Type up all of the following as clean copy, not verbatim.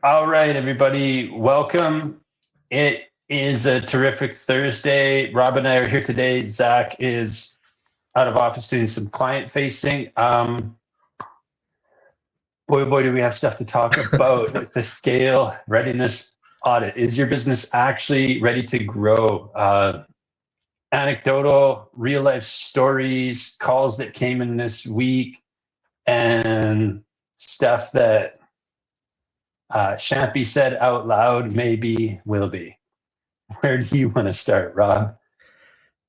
All right, everybody, welcome. It is a terrific Thursday. Rob and I are here today. Zach is out of office doing some client facing. Boy, oh boy, do we have stuff to talk about with the scale readiness audit. Is your business actually ready to grow? Anecdotal, real life stories, calls that came in this week, and stuff that shan't be said out loud, maybe will be. Where do you want to start, Rob?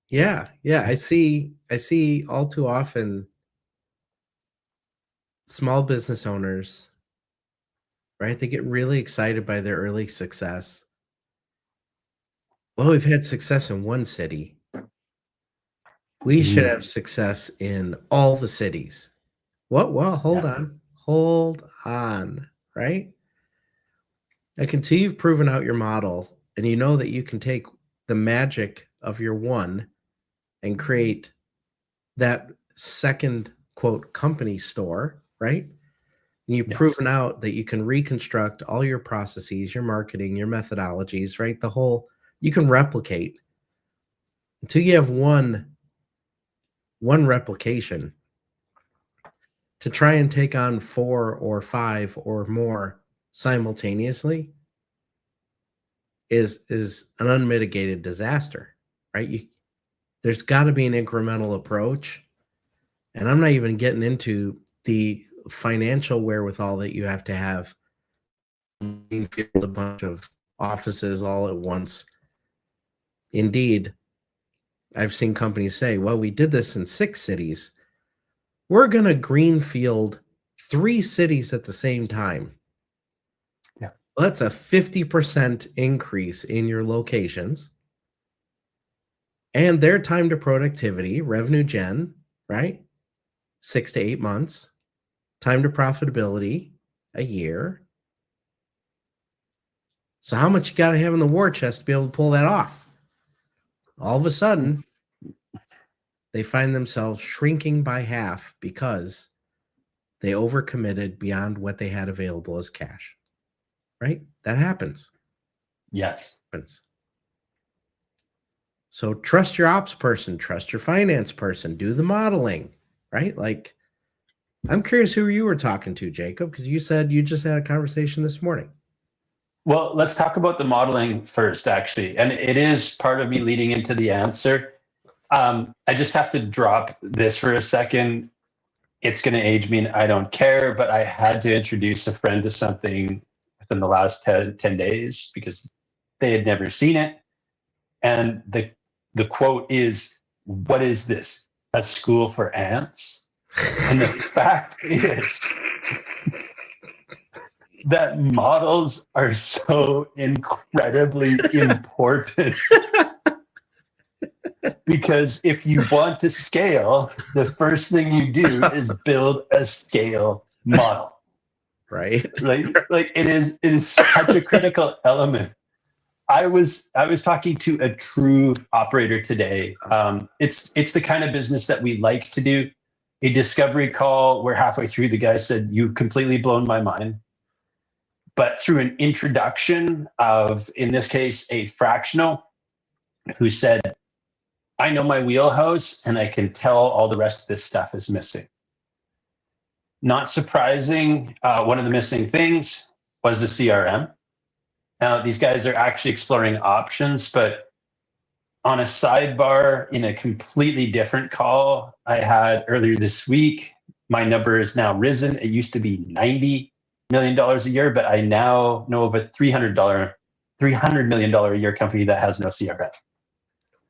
Yeah. I see all too often small business owners, right? They get really excited by their early success. Well, we've had success in one city. We should have success in all the cities. What? Well, hold on, right? Like, until you've proven out your model and you know that you can take the magic of your one and create that second quote company store, right? And you've proven out that you can reconstruct all your processes, your marketing, your methodologies, right? You can replicate until you have one replication. To try and take on 4 or 5 or more simultaneously is an unmitigated disaster, right? There's got to be an incremental approach. And I'm not even getting into the financial wherewithal that you have to have a bunch of offices all at once. Indeed, I've seen companies say, well, we did this in 6 cities. We're going to greenfield 3 cities at the same time. Yeah. Well, that's a 50% increase in your locations and their time to productivity, revenue gen, right? 6 to 8 months, time to profitability, a year. So how much you got to have in the war chest to be able to pull that off? All of a sudden, they find themselves shrinking by half because they overcommitted beyond what they had available as cash, right? That happens. Yes. So trust your ops person, trust your finance person, do the modeling, right? Like, I'm curious who you were talking to, Jacob, because you said you just had a conversation this morning. Well, let's talk about the modeling first, actually. And it is part of me leading into the answer. I just have to drop this for a second. It's going to age me and I don't care, but I had to introduce a friend to something within the last 10 days because they had never seen it. And the quote is, "What is this? A school for ants?" And the fact is that models are so incredibly important. Because if you want to scale, the first thing you do is build a scale model. Right. Like it is such a critical element. I was talking to a true operator today. It's the kind of business that we like to do. A discovery call where halfway through the guy said, "You've completely blown my mind." But through an introduction of, in this case, a fractional who said, "I know my wheelhouse and I can tell all the rest of this stuff is missing." Not surprising, one of the missing things was the CRM. Now, these guys are actually exploring options, but on a sidebar in a completely different call I had earlier this week, my number is now risen. It used to be $90 million a year, but I now know of a $300 million a year company that has no CRM.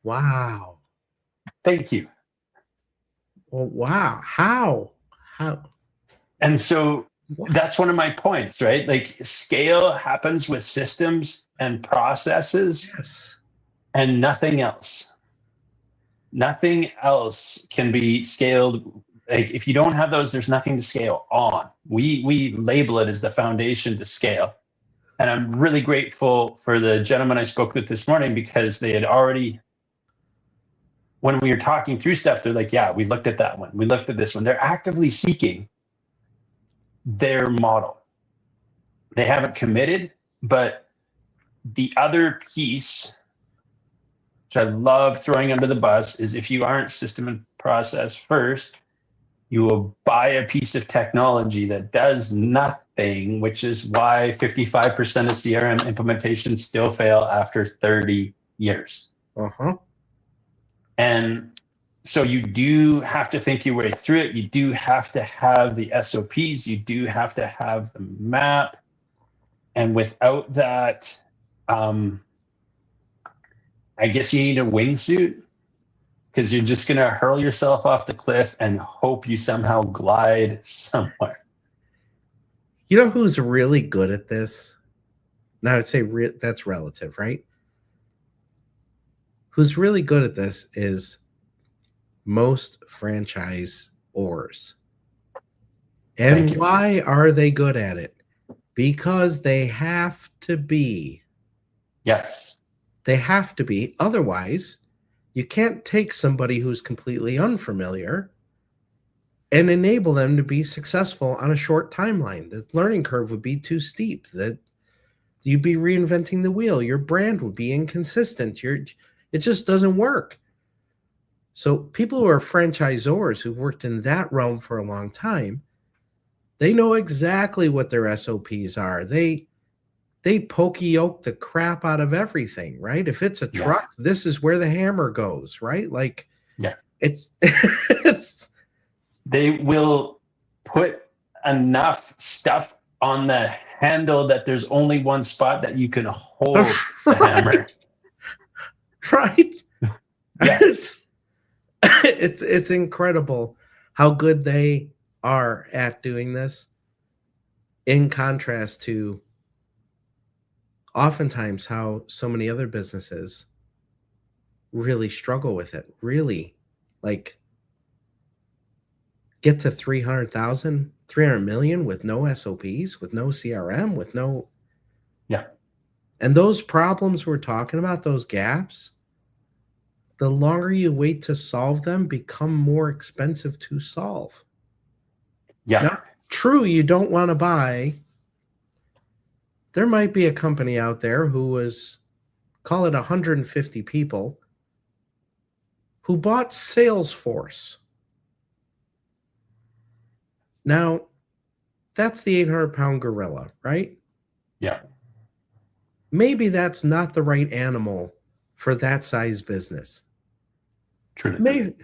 Wow. Thank you. Well, wow. How? And so that's one of my points, right? Like, scale happens with systems and processes. Yes. And nothing else. Nothing else can be scaled. Like, if you don't have those, there's nothing to scale on. We label it as the foundation to scale. And I'm really grateful for the gentleman I spoke with this morning, because they had already, when we were talking through stuff, they're like, "Yeah, we looked at that one. We looked at this one." They're actively seeking their model. they haven't committed. But the other piece, which I love throwing under the bus, is if you aren't system and process first, you will buy a piece of technology that does nothing, which is why 55% of CRM implementations still fail after 30 years. And so you do have to think your way through it. You do have to have the SOPs. You do have to have the map. And without that, I guess you need a wingsuit, because you're just going to hurl yourself off the cliff and hope you somehow glide somewhere. You know who's really good at this? Now, I'd say that's relative, right? Who's really good at this is most franchisors. And why are they good at it? Because they have to be. Yes. They have to be. Otherwise, you can't take somebody who's completely unfamiliar and enable them to be successful on a short timeline. The learning curve would be too steep. That you'd be reinventing the wheel. Your brand would be inconsistent. It just doesn't work. So people who are franchisors who've worked in that realm for a long time, they know exactly what their SOPs are. They pokey-yoke the crap out of everything, right? If it's a truck, this is where the hammer goes, right? Like, it's they will put enough stuff on the handle that there's only one spot that you can hold the hammer. Right? Yes. It's incredible how good they are at doing this, in contrast to oftentimes how so many other businesses really struggle with it. Really, like, get to 300,000, 300 million with no SOPs, with no CRM, with no... And those problems we're talking about, those gaps, the longer you wait to solve them, become more expensive to solve. Now, true, you don't want to buy... There might be a company out there who was, call it 150 people, who bought Salesforce. Now, that's the 800-pound gorilla, right? Yeah. Maybe that's not the right animal for that size business. True. Maybe.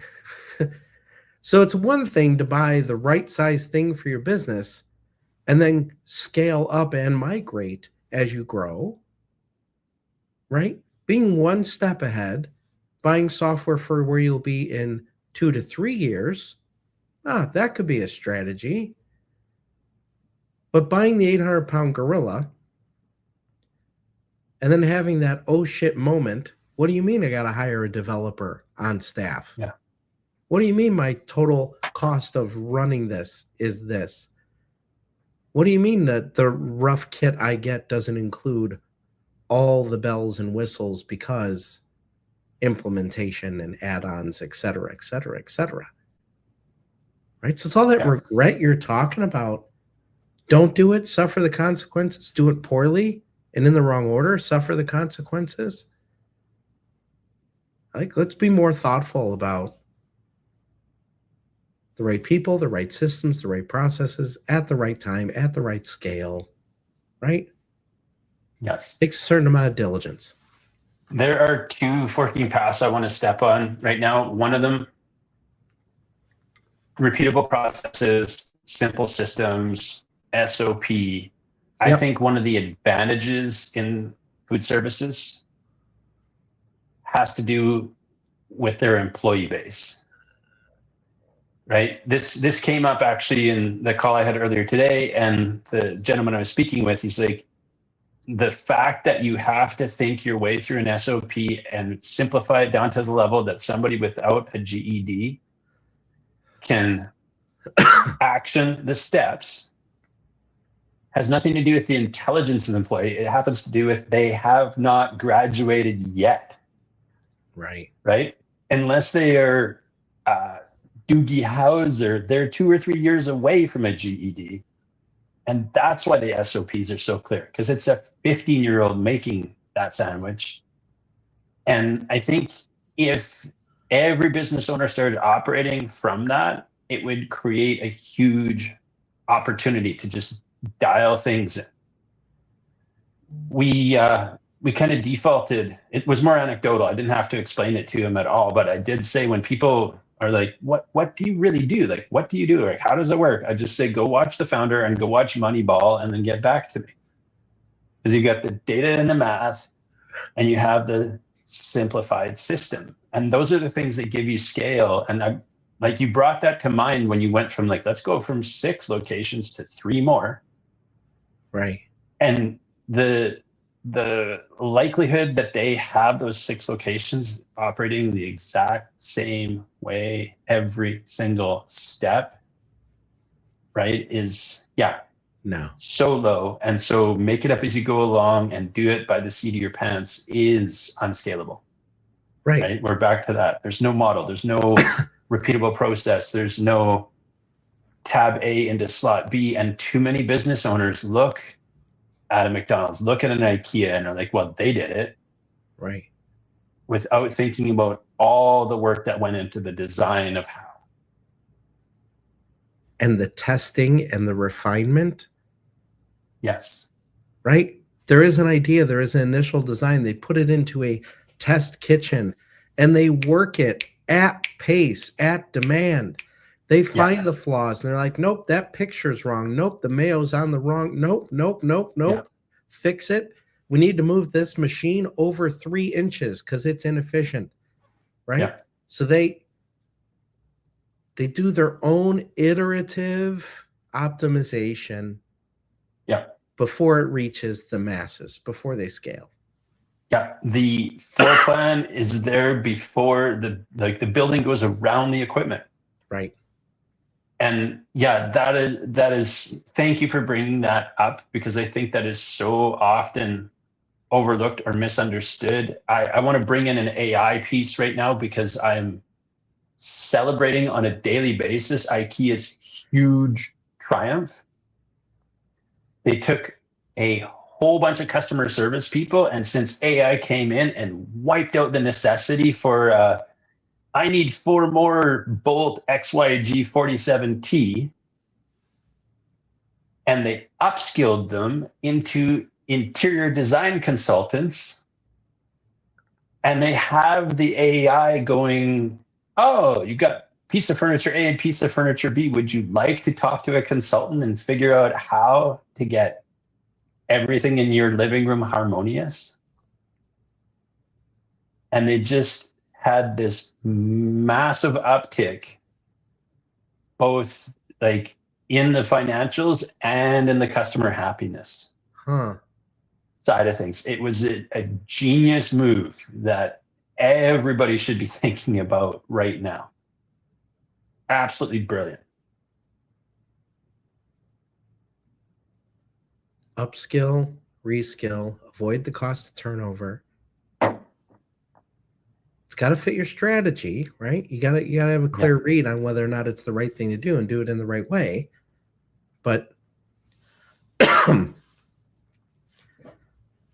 So it's one thing to buy the right size thing for your business and then scale up and migrate as you grow, right? Being one step ahead, buying software for where you'll be in 2 to 3 years, that could be a strategy. But buying the 800-pound gorilla and then having that oh shit moment, what do you mean I got to hire a developer on staff? Yeah. What do you mean my total cost of running this is this? What do you mean that the rough kit I get doesn't include all the bells and whistles because implementation and add-ons, et cetera, et cetera, et cetera? Right? So it's all that regret you're talking about. Don't do it, suffer the consequences. Do it poorly and in the wrong order, suffer the consequences. Like, let's be more thoughtful about the right people, the right systems, the right processes at the right time, at the right scale, right? Yes. Takes a certain amount of diligence. There are 2 forking paths I want to step on right now. One of them, repeatable processes, simple systems, SOP. I think one of the advantages in food services has to do with their employee base. Right. This came up actually in the call I had earlier today, and the gentleman I was speaking with, he's like, the fact that you have to think your way through an SOP and simplify it down to the level that somebody without a GED can action the steps has nothing to do with the intelligence of the employee. It happens to do with they have not graduated yet. Right. Right. Unless they are Doogie Howser, they're 2 or 3 years away from a GED. And that's why the SOPs are so clear, because it's a 15-year-old making that sandwich. And I think if every business owner started operating from that, it would create a huge opportunity to just dial things in. We kind of defaulted. It was more anecdotal. I didn't have to explain it to him at all, but I did say, when people are like, what do you really do? Like, what do you do? Like, how does it work? I just say, go watch The Founder and go watch Moneyball and then get back to me. Because you got the data and the math and you have the simplified system. And those are the things that give you scale. And like, you brought that to mind when you went from like, let's go from 6 locations to 3 more. Right. And the likelihood that they have those 6 locations operating the exact same way every single step, right, is no, so low. And so make it up as you go along and do it by the seat of your pants is unscalable. Right? We're back to that. There's no model. There's no repeatable process. There's no tab A into slot B. And too many business owners look at a McDonald's, look at an IKEA, and are like, well, they did it. Right. Without thinking about all the work that went into the design of how. And the testing and the refinement. Yes. Right? There is an idea, there is an initial design. They put it into a test kitchen and they work it at pace, at demand. They find the flaws and they're like, nope, that picture's wrong. Nope, the mayo's on the wrong. Nope. Yeah. Fix it. We need to move this machine over 3 inches because it's inefficient. Right? Yeah. So they do their own iterative optimization before it reaches the masses, before they scale. Yeah, the floor plan is there before the building goes around the equipment. Right. And that is thank you for bringing that up, because I think that is so often overlooked or misunderstood. I want to bring in an AI piece right now, because I'm celebrating on a daily basis IKEA's huge triumph. They took a whole bunch of customer service people, and since AI came in and wiped out the necessity for I need 4 more Bolt XYG 47T, and they upskilled them into interior design consultants, and they have the AI going, oh, you got piece of furniture A and piece of furniture B. Would you like to talk to a consultant and figure out how to get everything in your living room harmonious? And they just had this massive uptick, both like in the financials and in the customer happiness side of things. It was a genius move that everybody should be thinking about right now. Absolutely brilliant. Upskill, reskill, avoid the cost of turnover. It's got to fit your strategy, right? You gotta have a clear read on whether or not it's the right thing to do and do it in the right way. But that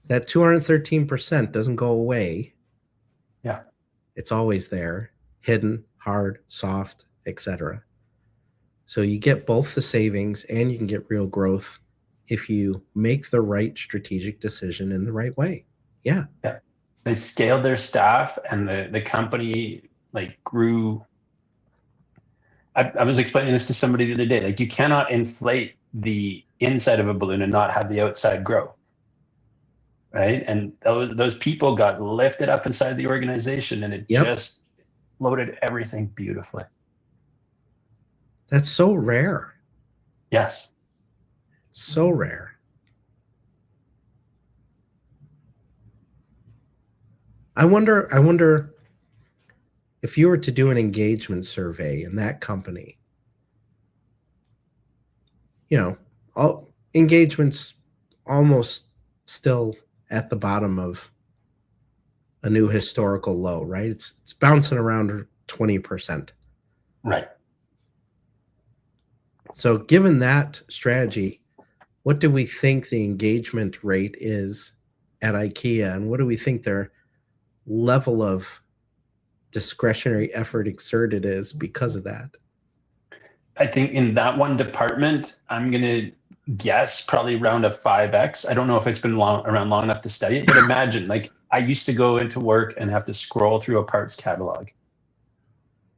213% doesn't go away. Yeah. It's always there, hidden, hard, soft, etc. So you get both the savings and you can get real growth if you make the right strategic decision in the right way. Yeah. They scaled their staff, and the company like grew. I was explaining this to somebody the other day. Like, you cannot inflate the inside of a balloon and not have the outside grow. Right. And those people got lifted up inside the organization, and it just loaded everything beautifully. That's so rare. Yes. So rare. I wonder if you were to do an engagement survey in that company, all engagements almost still at the bottom of a new historical low, right? It's bouncing around 20%. Right. So given that strategy, what do we think the engagement rate is at IKEA, and what do we think their level of discretionary effort exerted is because of that? I think in that one department, I'm going to guess probably around a 5x. I don't know if it's been around long enough to study it, but imagine, like, I used to go into work and have to scroll through a parts catalog,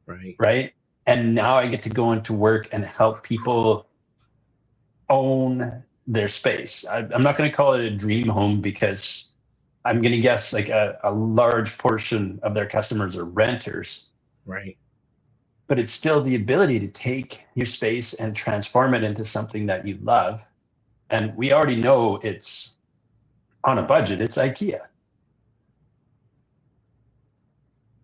right? And now I get to go into work and help people own their space. I'm not going to call it a dream home because I'm going to guess like a large portion of their customers are renters. Right. But it's still the ability to take your space and transform it into something that you love. And we already know it's on a budget, it's IKEA.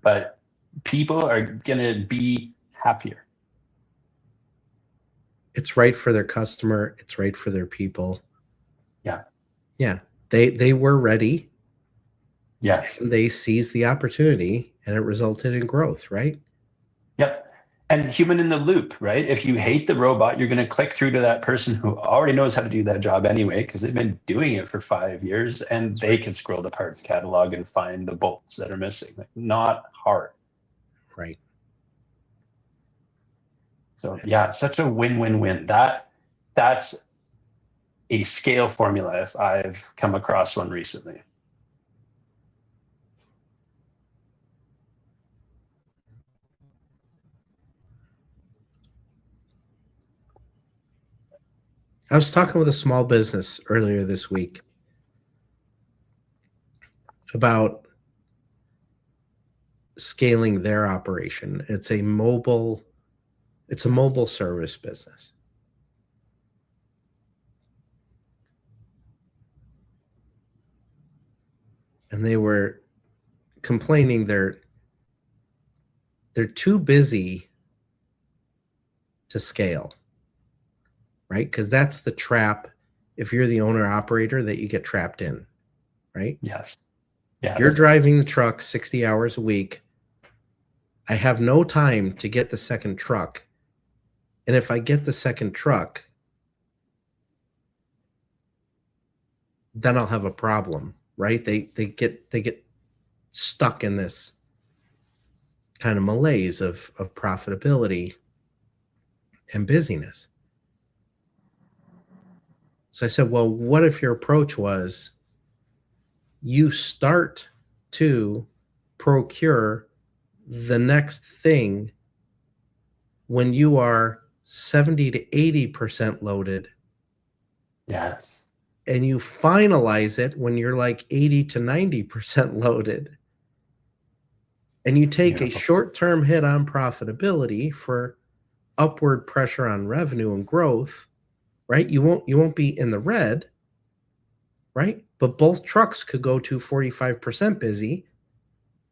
But people are going to be happier. It's right for their customer. It's right for their people. Yeah. Yeah. They were ready. Yes. And they seized the opportunity, and it resulted in growth, right? Yep. And human in the loop, right? If you hate the robot, you're going to click through to that person who already knows how to do that job anyway, because they've been doing it for 5 years, and they can scroll the parts catalog and find the bolts that are missing. Like, not hard. Right. So yeah, such a win-win-win. That's a scale formula if I've come across one recently. I was talking with a small business earlier this week about scaling their operation. It's a mobile service business. And they were complaining they're too busy to scale, right? Because that's the trap if you're the owner operator that you get trapped in, right? Yes. You're driving the truck 60 hours a week. I have no time to get the second truck. And if I get the second truck, then I'll have a problem, right? They get stuck in this kind of malaise of profitability and busyness. So I said, well, what if your approach was you start to procure the next thing when you are 70 to 80% loaded? Yes. And you finalize it when you're like 80 to 90% loaded. And you take a short-term hit on profitability for upward pressure on revenue and growth, right? You won't be in the red, right? But both trucks could go to 45% busy,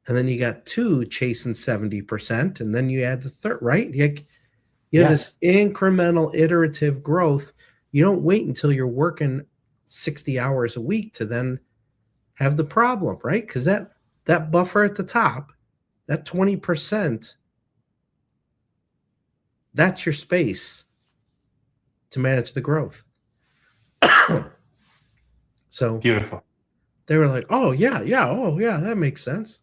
and then you got two chasing 70%, and then you add the third, right? You have this incremental iterative growth. You don't wait until you're working 60 hours a week to then have the problem, right? Because that buffer at the top, that 20%, that's your space to manage the growth. So beautiful. They were like, oh yeah, that makes sense.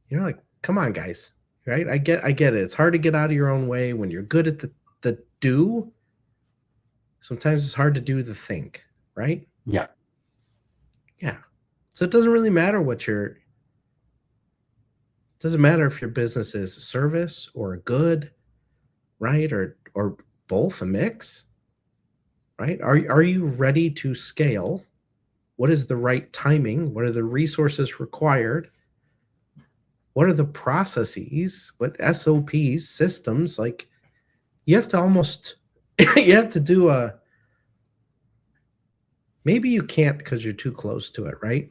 You're like, come on, guys, right? I get it. It's hard to get out of your own way when you're good at the do. Sometimes it's hard to do the think, right? Yeah. Yeah. So it doesn't really matter doesn't matter if your business is a service or a good, right? Or both, a mix, right? Are you ready to scale? What is the right timing? What are the resources required? What are the processes? What SOPs, systems? Like, you have to almost, you have to do maybe you can't because you're too close to it, right?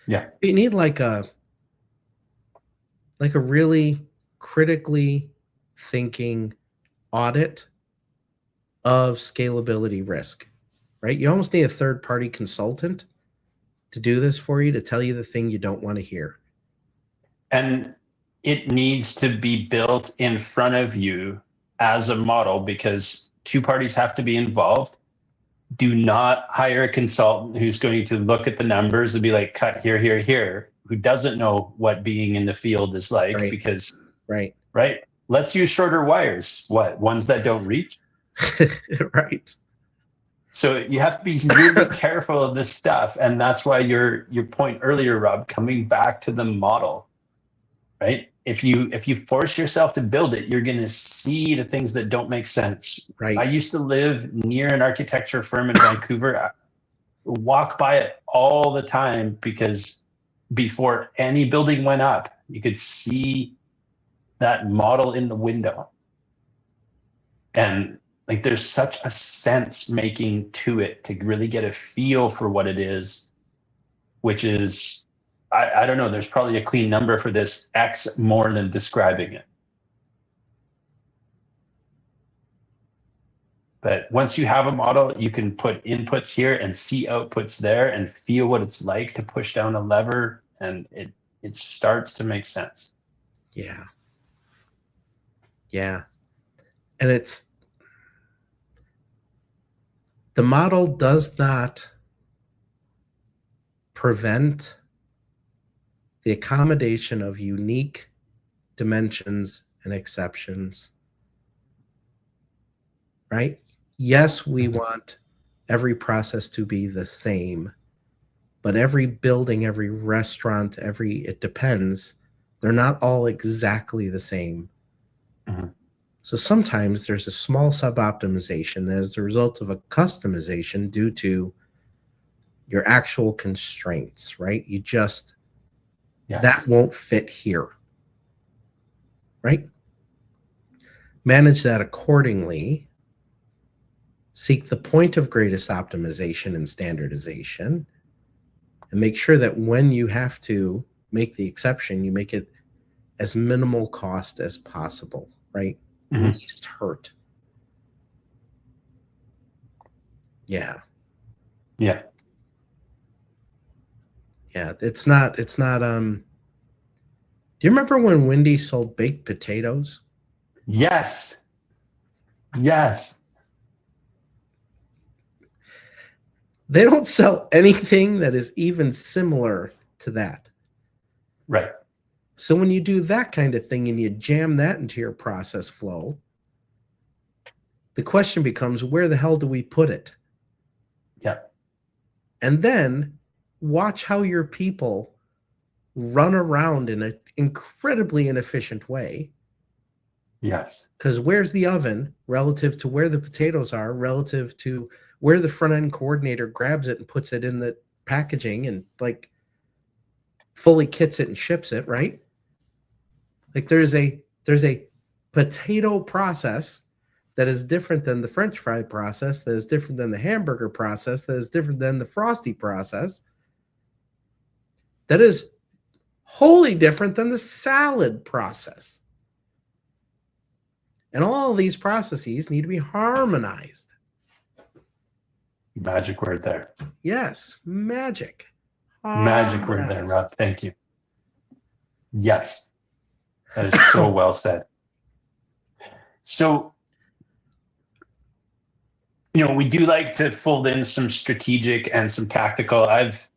Yeah. You need like a really critically thinking audit of scalability risk, right? You almost need a third-party consultant to do this for you, to tell you the thing you don't want to hear. And it needs to be built in front of you as a model, because two parties have to be involved. Do not hire a consultant who's going to look at the numbers and be like, cut here, here, here, who doesn't know what being in the field is like. Right. Because, right. Let's use shorter wires. What, ones that don't reach? Right. So you have to be really careful of this stuff. And that's why your point earlier, Rob, coming back to the model, right? If you force yourself to build it, you're going to see the things that don't make sense. Right. I used to live near an architecture firm in Vancouver. I walk by it all the time because before any building went up, you could see that model in the window. And like there's such a sense making to it to really get a feel for what it is, which is, I don't know, there's probably a clean number for this, X more than describing it. But once you have a model, you can put inputs here and see outputs there and feel what it's like to push down a lever, and it starts to make sense. Yeah. Yeah. And the model does not prevent the accommodation of unique dimensions and exceptions, right? Yes, we want every process to be the same, but every building, every restaurant, it depends. They're not all exactly the same. Mm-hmm. So sometimes there's a small sub-optimization that is the result of a customization due to your actual constraints, right? You just, that won't fit here, right? Manage that accordingly. Seek the point of greatest optimization and standardization, and make sure that when you have to make the exception, you make it as minimal cost as possible, right? Mm-hmm. Least hurt. Yeah. Yeah. Yeah. It's not, do you remember when Wendy's sold baked potatoes? Yes. Yes. They don't sell anything that is even similar to that. Right. So when you do that kind of thing and you jam that into your process flow, the question becomes, where the hell do we put it? Yeah. And then watch how your people run around in an incredibly inefficient way. Yes. Because where's the oven relative to where the potatoes are, relative to where the front end coordinator grabs it and puts it in the packaging and like fully kits it and ships it, right? Like there's a potato process that is different than the French fry process, that is different than the hamburger process, that is different than the Frosty process, that is wholly different than the salad process. And all of these processes need to be harmonized. Magic word there. Yes, magic. Magic word there, Rob. Thank you. Yes. That is so well said. So, we do like to fold in some strategic and some tactical. I've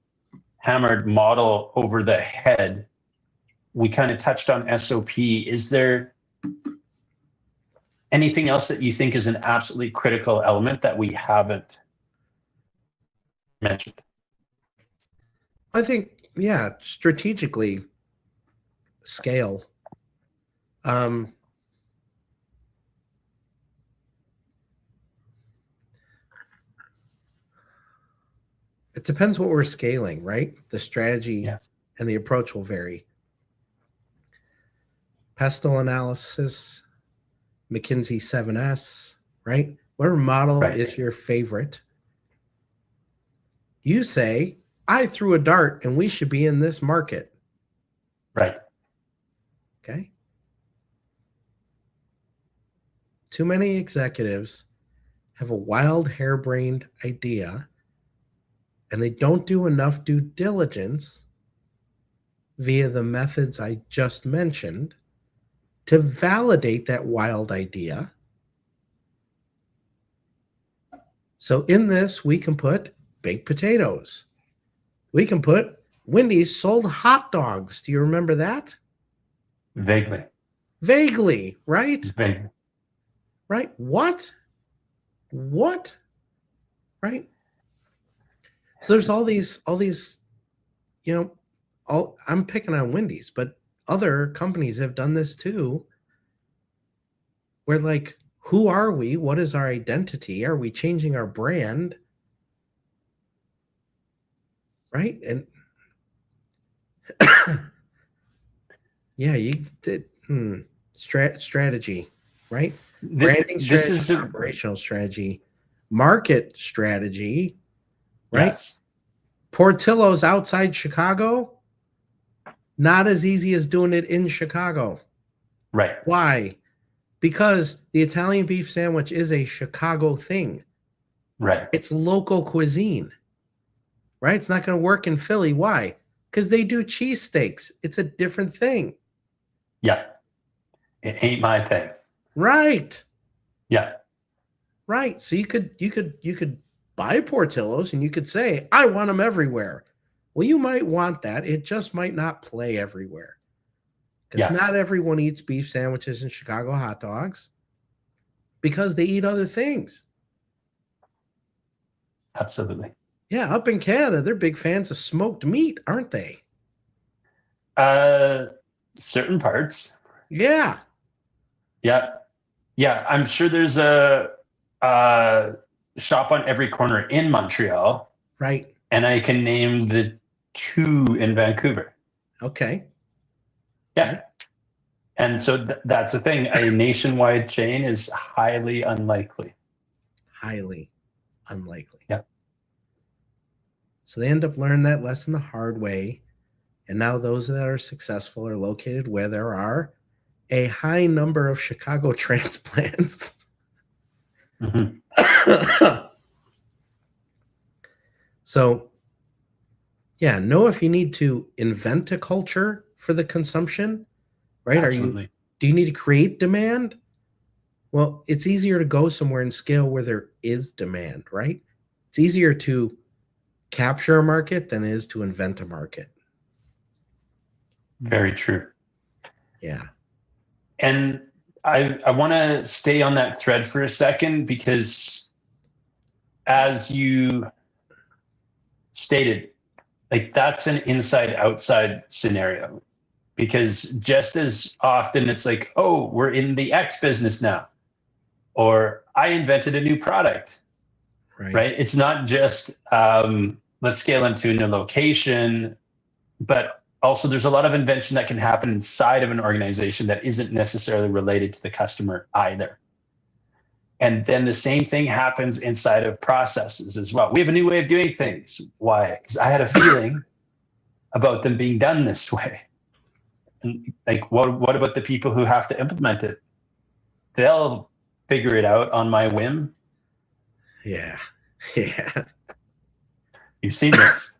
hammered model over the head. We kind of touched on SOP. Is there anything else that you think is an absolutely critical element that we haven't mentioned? I think, yeah, strategically scale. It depends what we're scaling, right? The strategy and the approach will vary. Pestle analysis, McKinsey 7S, right? Whatever model is your favorite. You say, I threw a dart and we should be in this market. Right. Okay. Too many executives have a wild, harebrained idea and they don't do enough due diligence via the methods I just mentioned to validate that wild idea So in this, we can put baked potatoes. We can put Wendy's sold hot dogs. Do you remember that? Vaguely. Vaguely, right? Vaguely. Right? What? What? Right? So there's all these, you know, I'm picking on Wendy's, but other companies have done this too. Where like, who are we? What is our identity? Are we changing our brand? Right? And yeah, you did strategy, right? Branding This strategy, is operational strategy, market strategy, right? yes. Portillo's outside Chicago, not as easy as doing it in Chicago. Right. Why? Because the Italian beef sandwich is a Chicago thing. Right. It's local cuisine, right? It's not going to work in Philly. Why? Because they do cheesesteaks. It's a different thing. Yeah. It ain't my thing. Right. Yeah. Right. So you could buy Portillo's and you could say, I want them everywhere. Well, you might want that. It just might not play everywhere. Because Yes. not everyone eats beef sandwiches and Chicago hot dogs because they eat other things. Absolutely. Yeah, up in Canada, they're big fans of smoked meat, aren't they? Certain parts. Yeah. Yeah. Yeah. I'm sure there's a shop on every corner in Montreal. Right. And I can name the 2 in Vancouver. Okay. Yeah. Okay. And so that's the thing. A nationwide chain is highly unlikely. Highly unlikely. Yeah. So they end up learning that lesson the hard way. And now those that are successful are located where there are a high number of Chicago transplants. Mm-hmm. So, yeah, know if you need to invent a culture for the consumption, right? Absolutely. Do you need to create demand? Well, it's easier to go somewhere and scale where there is demand, right? It's easier to capture a market than it is to invent a market. Very true. Yeah. And I want to stay on that thread for a second, because as you stated, like, that's an inside outside scenario, because just as often it's like, oh, we're in the X business now, or I invented a new product, right? It's not just let's scale into a new location, but also there's a lot of invention that can happen inside of an organization that isn't necessarily related to the customer either. And then the same thing happens inside of processes as well. We have a new way of doing things. Why? Because I had a feeling about them being done this way. And like, what about the people who have to implement it? They'll figure it out on my whim. Yeah. Yeah. You've seen this.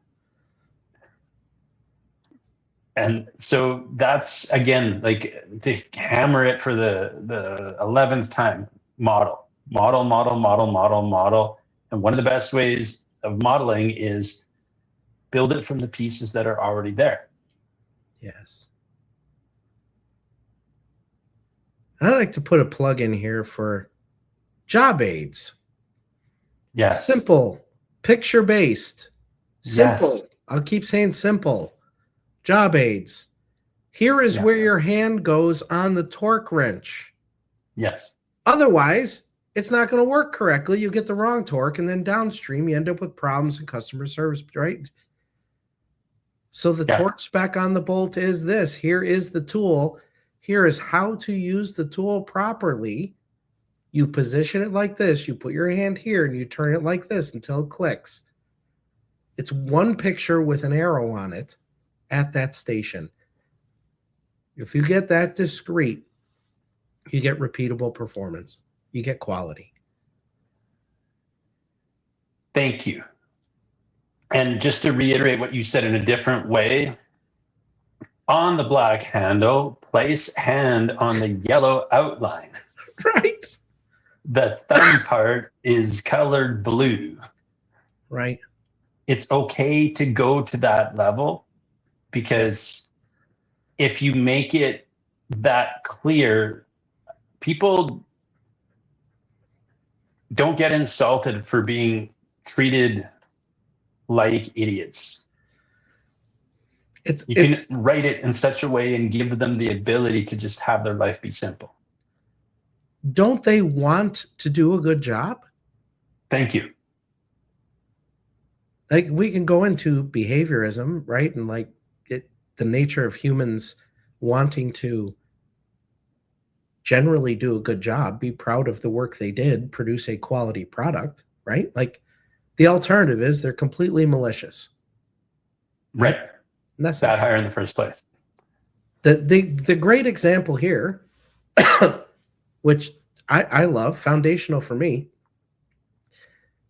And so that's, again, like, to hammer it for the 11th time, model. And one of the best ways of modeling is build it from the pieces that are already there. Yes. I like to put a plug in here for job aids. Yes. Simple, picture-based, simple. Yes. I'll keep saying simple. Job aids. Here is where your hand goes on the torque wrench. Yes. Otherwise, it's not going to work correctly. You get the wrong torque, and then downstream, you end up with problems in customer service, right? So the torque spec on the bolt is this. Here is the tool. Here is how to use the tool properly. You position it like this. You put your hand here, and you turn it like this until it clicks. It's one picture with an arrow on it at that station. If you get that discrete, you get repeatable performance. You get quality. Thank you. And just to reiterate what you said in a different way, on the black handle, place hand on the yellow outline. Right. the thumb part is colored blue. Right. It's okay to go to that level, because if you make it that clear, people don't get insulted for being treated like idiots. You can write it in such a way and give them the ability to just have their life be simple. Don't they want to do a good job? Thank you. Like, we can go into behaviorism, right? And like the nature of humans wanting to generally do a good job, be proud of the work they did, produce a quality product, right? Like, the alternative is they're completely malicious. Right. And that's that higher in the first place. The great example here, which I love, foundational for me.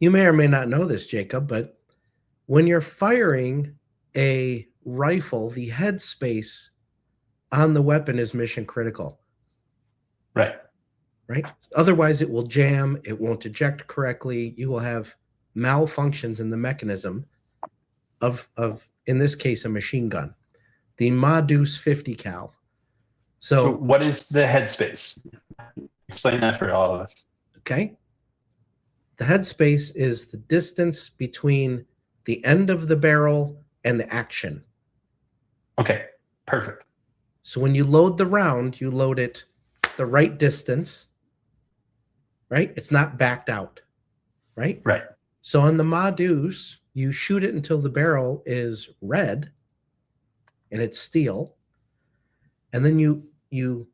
You may or may not know this, Jacob, but when you're firing a rifle, the headspace on the weapon is mission critical. Right. Right? Otherwise, it will jam. It won't eject correctly. You will have malfunctions in the mechanism of in this case, a machine gun. The Modus 50 cal. So what is the headspace? Explain that for all of us. Okay. The headspace is the distance between the end of the barrel and the action. Okay, perfect. So when you load the round, you load it the right distance, right? It's not backed out, right? Right. So on the Modus, you shoot it until the barrel is red and it's steel. And then you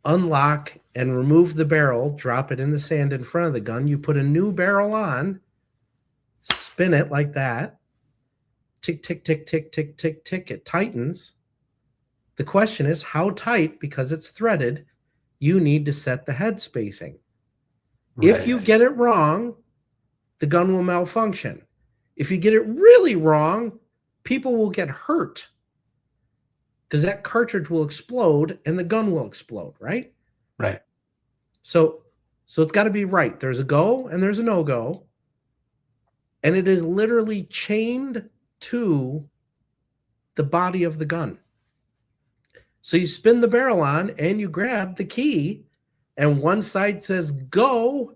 unlock and remove the barrel, drop it in the sand in front of the gun. You put a new barrel on, spin it like that. Tick, tick, tick, tick, tick, tick, tick. It tightens. The question is how tight, because it's threaded, you need to set the head spacing. Right. If you get it wrong, the gun will malfunction. If you get it really wrong, people will get hurt because that cartridge will explode and the gun will explode, right? Right. So it's got to be right. There's a go and there's a no-go. And it is literally chained to the body of the gun. So you spin the barrel on and you grab the key, and one side says go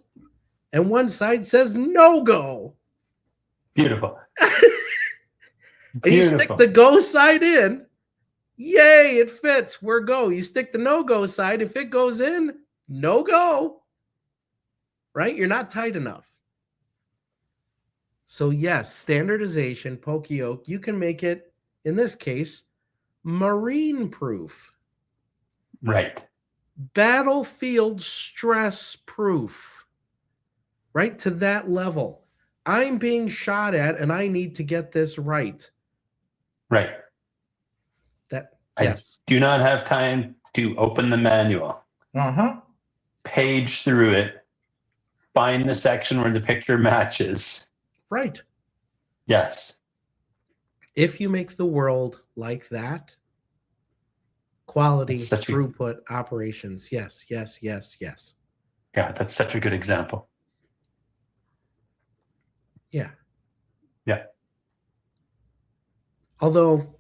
and one side says no go. Beautiful. And you stick the go side in. Yay, it fits. We're go. You stick the no-go side. If it goes in, no go. Right? You're not tight enough. So yes, standardization, poka-yoke, you can make it, in this case, marine proof. Right. Battlefield stress proof. Right? To that level. I'm being shot at and I need to get this right. Right. Yes. I do not have time to open the manual. Page through it. Find the section where the picture matches. Right. Yes. If you make the world like that, quality, throughput, operations, yes, yes, yes, yes. Yeah, that's such a good example. Yeah. Yeah. Although,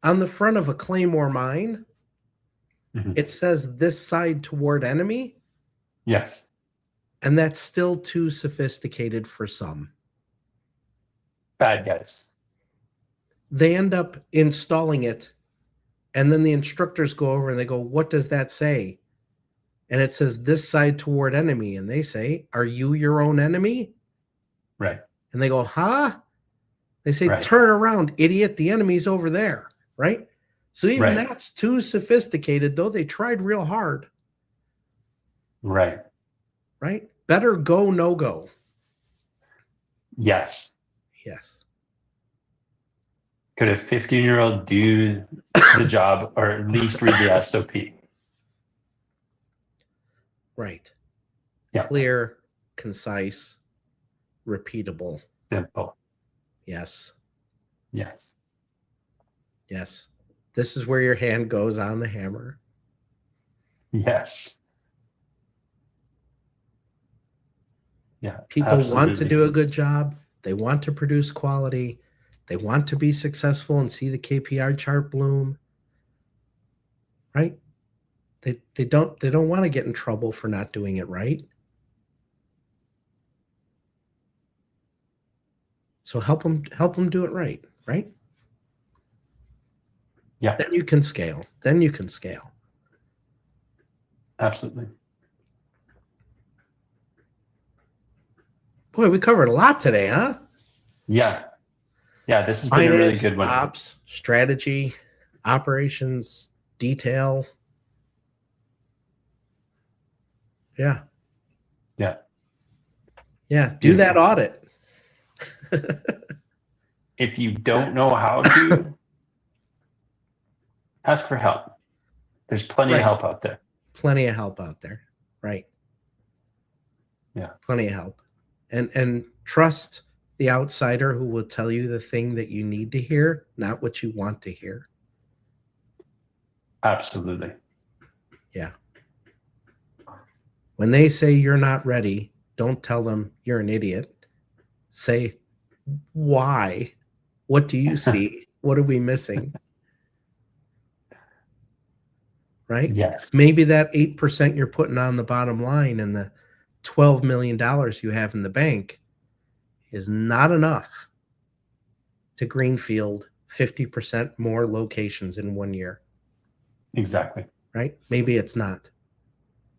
on the front of a Claymore mine, it says this side toward enemy. Yes. And that's still too sophisticated for some. Bad guys. They end up installing it, and then the instructors go over and they go, what does that say? And it says this side toward enemy. And they say, are you your own enemy? Right. And they go, huh? They say, turn around, idiot. The enemy's over there. Right? So even that's too sophisticated, though they tried real hard. Right. Right? Better go, no go. Yes. Yes. Could a 15-year-old do the job, or at least read the SOP? Right. Yeah. Clear, concise, repeatable. Simple. Yes. Yes. Yes. This is where your hand goes on the hammer. Yes. Yeah. People want to Absolutely. do a good job. They want to produce quality. They want to be successful and see the KPI chart bloom. Right? They don't want to get in trouble for not doing it right. So help them do it right, right? Yeah. Then you can scale. Then you can scale. Absolutely. Boy, we covered a lot today, huh? Yeah. Yeah. This has been a really good one. Ops, strategy, operations, detail. Yeah. Yeah. Yeah. Do that Beautiful. audit. If you don't know how to, ask for help. There's plenty of help out there. Plenty of help out there. Right. Yeah. Plenty of help. And trust the outsider who will tell you the thing that you need to hear, not what you want to hear. Absolutely. Yeah. When they say you're not ready, don't tell them you're an idiot. Say, why? What do you see? What are we missing? Right? Yes. Maybe that 8% you're putting on the bottom line and the $12 million you have in the bank is not enough to greenfield 50% more locations in 1 year. Exactly. Right? Maybe it's not.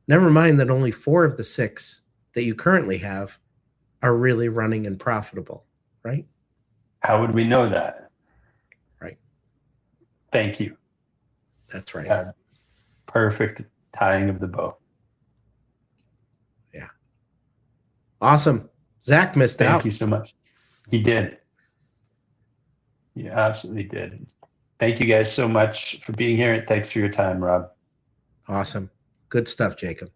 Never mind that only 4 of the 6 that you currently have are really running and profitable. Right? How would we know that? Right. Thank you. That's right. Perfect tying of the bow. Yeah. Awesome. Zach missed out. Thank you so much. He did. He absolutely did. Thank you guys so much for being here. And thanks for your time, Rob. Awesome. Good stuff, Jacob.